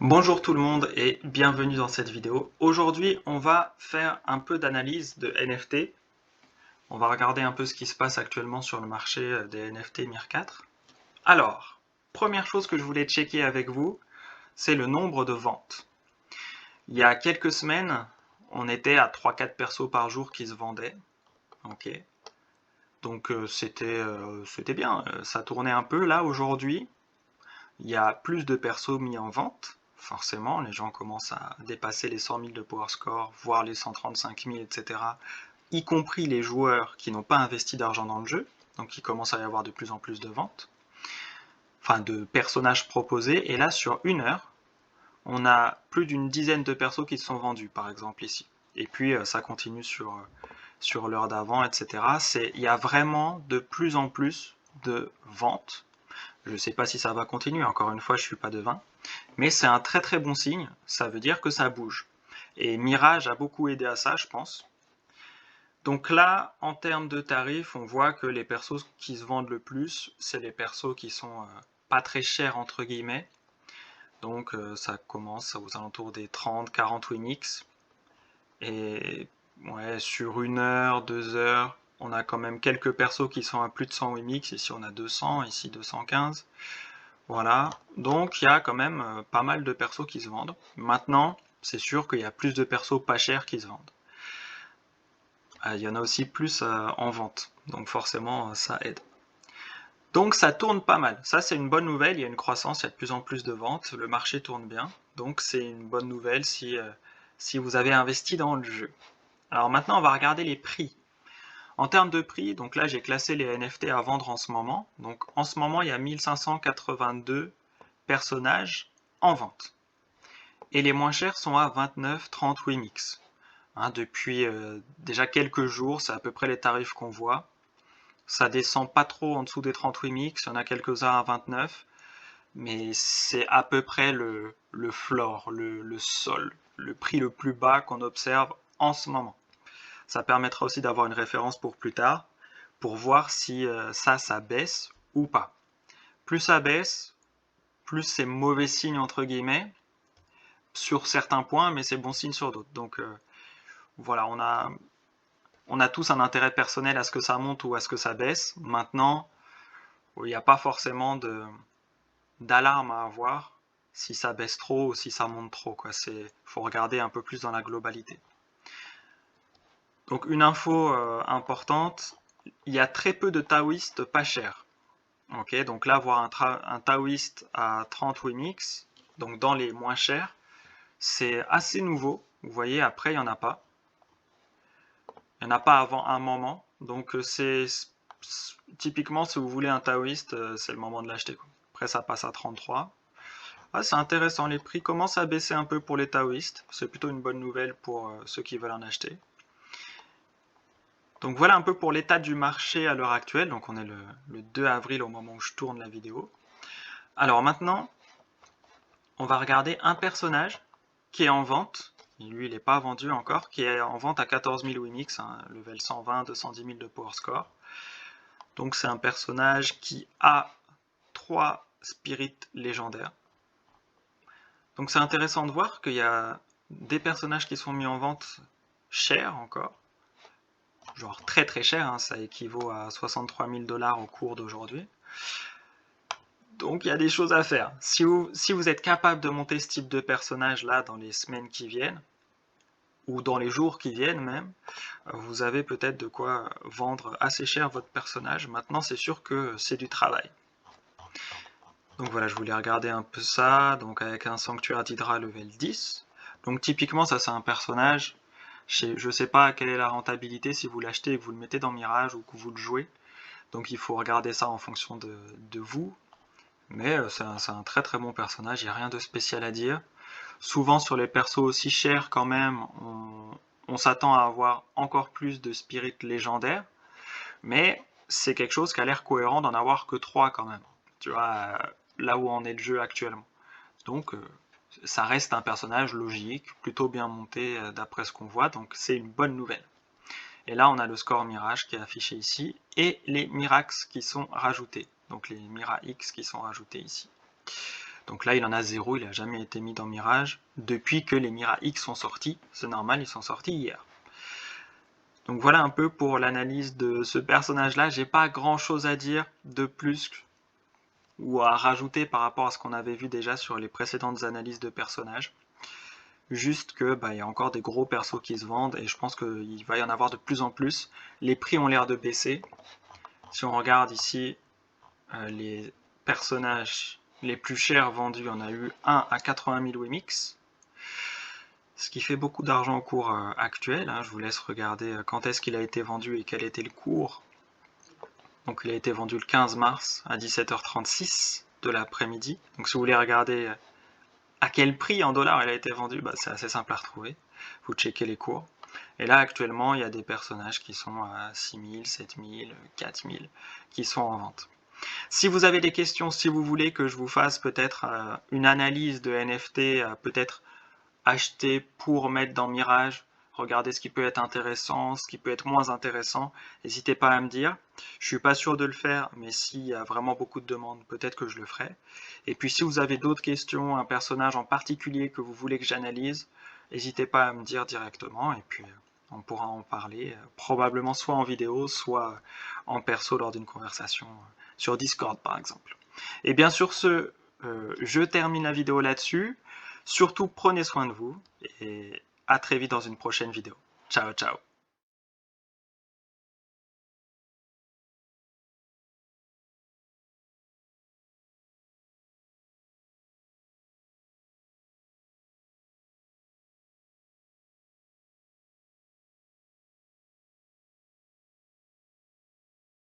Bonjour tout le monde et bienvenue dans cette vidéo. Aujourd'hui, on va faire un peu d'analyse de NFT. On va regarder un peu ce qui se passe actuellement sur le marché des NFT MIR4. Alors, première chose que je voulais checker avec vous, c'est le nombre de ventes. Il y a quelques semaines, on était à 3-4 persos par jour qui se vendaient. Ok. Donc c'était bien, ça tournait un peu. Là, aujourd'hui, il y a plus de persos mis en vente. Forcément, les gens commencent à dépasser les 100 000 de power score, voire les 135 000, etc. Y compris les joueurs qui n'ont pas investi d'argent dans le jeu. Donc il commence à y avoir de plus en plus de ventes. Enfin, de personnages proposés. Et là, sur une heure, on a plus d'une dizaine de persos qui se sont vendus, par exemple ici. Et puis ça continue sur l'heure d'avant, etc. Il y a vraiment de plus en plus de ventes. Je ne sais pas si ça va continuer, encore une fois, je ne suis pas devin. Mais c'est un très très bon signe, ça veut dire que ça bouge. Et Mirage a beaucoup aidé à ça, je pense. Donc là, en termes de tarifs, on voit que les persos qui se vendent le plus, c'est les persos qui sont pas très chers entre guillemets. Donc ça commence aux alentours des 30-40 Winx. Et ouais, sur une heure, 2 heures, on a quand même quelques persos qui sont à plus de 100 Winx. Ici on a 200, ici 215. Voilà, donc il y a quand même pas mal de persos qui se vendent. Maintenant, c'est sûr qu'il y a plus de persos pas chers qui se vendent. Il y en a aussi plus en vente, donc forcément ça aide. Donc ça tourne pas mal, ça c'est une bonne nouvelle, il y a une croissance, il y a de plus en plus de ventes, le marché tourne bien, donc c'est une bonne nouvelle si vous avez investi dans le jeu. Alors maintenant on va regarder les prix. En termes de prix, donc là j'ai classé les NFT à vendre en ce moment. Donc en ce moment il y a 1582 personnages en vente. Et les moins chers sont à 29-30 Wimix. Depuis déjà quelques jours, c'est à peu près les tarifs qu'on voit. Ça descend pas trop en dessous des 30 Wimix, il y en a quelques-uns à 29, mais c'est à peu près le floor, le sol, le prix le plus bas qu'on observe en ce moment. Ça permettra aussi d'avoir une référence pour plus tard, pour voir si ça baisse ou pas. Plus ça baisse, plus c'est mauvais signe entre guillemets, sur certains points, mais c'est bon signe sur d'autres. Donc voilà, on a tous un intérêt personnel à ce que ça monte ou à ce que ça baisse. Maintenant, il n'y a pas forcément d'alarme à avoir si ça baisse trop ou si ça monte trop. Il faut regarder un peu plus dans la globalité. Donc une info importante, il y a très peu de taoïstes pas chers. Okay, donc là, voir un taoïste à 30 Wimix, donc dans les moins chers, c'est assez nouveau. Vous voyez, après, il n'y en a pas. Il n'y en a pas avant un moment. Donc typiquement, si vous voulez un taoïste, c'est le moment de l'acheter. Après, ça passe à 33. Ah, c'est intéressant, les prix commencent à baisser un peu pour les taoïstes. C'est plutôt une bonne nouvelle pour ceux qui veulent en acheter. Donc voilà un peu pour l'état du marché à l'heure actuelle. Donc on est le 2 avril au moment où je tourne la vidéo. Alors maintenant, on va regarder un personnage qui est en vente. Et lui, il n'est pas vendu encore, qui est en vente à 14 000 Wimix, level 120, 210 000 de power score. Donc c'est un personnage qui a 3 spirits légendaires. Donc c'est intéressant de voir qu'il y a des personnages qui sont mis en vente chers encore, genre très très cher, ça équivaut à 63 000 $ au cours d'aujourd'hui. Donc il y a des choses à faire. Si vous êtes capable de monter ce type de personnage là dans les semaines qui viennent, ou dans les jours qui viennent même, vous avez peut-être de quoi vendre assez cher votre personnage. Maintenant c'est sûr que c'est du travail. Donc voilà, je voulais regarder un peu ça, donc avec un sanctuaire d'Hydra level 10. Donc typiquement ça c'est un personnage, je sais pas quelle est la rentabilité si vous l'achetez et que vous le mettez dans Mirage ou que vous le jouez. Donc il faut regarder ça en fonction de vous. Mais c'est un très très bon personnage, il n'y a rien de spécial à dire. Souvent sur les persos aussi chers quand même, on s'attend à avoir encore plus de spirits légendaires. Mais c'est quelque chose qui a l'air cohérent d'en avoir que 3 quand même. Tu vois, là où en est le jeu actuellement. Donc ça reste un personnage logique, plutôt bien monté d'après ce qu'on voit, donc c'est une bonne nouvelle. Et là on a le score Mirage qui est affiché ici, et les Mirax qui sont rajoutés, donc les Mira X qui sont rajoutés ici. Donc là, il en a 0, il n'a jamais été mis dans Mirage depuis que les Mira X sont sortis. C'est normal, ils sont sortis hier. Donc voilà un peu pour l'analyse de ce personnage-là. J'ai pas grand-chose à dire de plus ou à rajouter par rapport à ce qu'on avait vu déjà sur les précédentes analyses de personnages. Juste que y a encore des gros persos qui se vendent et je pense qu'il va y en avoir de plus en plus. Les prix ont l'air de baisser. Si on regarde ici les personnages les plus chers vendus, on a eu un à 80 000 Wemix, ce qui fait beaucoup d'argent au cours actuel. Je vous laisse regarder quand est-ce qu'il a été vendu et quel était le cours. Donc il a été vendu le 15 mars à 17h36 de l'après-midi. Donc si vous voulez regarder à quel prix en dollars il a été vendu, c'est assez simple à retrouver. Vous checkez les cours. Et là actuellement il y a des personnages qui sont à 6 000, 7 000, 4 000 qui sont en vente. Si vous avez des questions, si vous voulez que je vous fasse peut-être une analyse de NFT, peut-être acheter pour mettre dans Mirage, regarder ce qui peut être intéressant, ce qui peut être moins intéressant, n'hésitez pas à me dire. Je suis pas sûr de le faire, mais s'il y a vraiment beaucoup de demandes, peut-être que je le ferai. Et puis si vous avez d'autres questions, un personnage en particulier que vous voulez que j'analyse, n'hésitez pas à me dire directement, et puis on pourra en parler, probablement soit en vidéo, soit en perso lors d'une conversation sur Discord par exemple. Et bien sur ce, je termine la vidéo là-dessus. Surtout prenez soin de vous et à très vite dans une prochaine vidéo. Ciao ciao.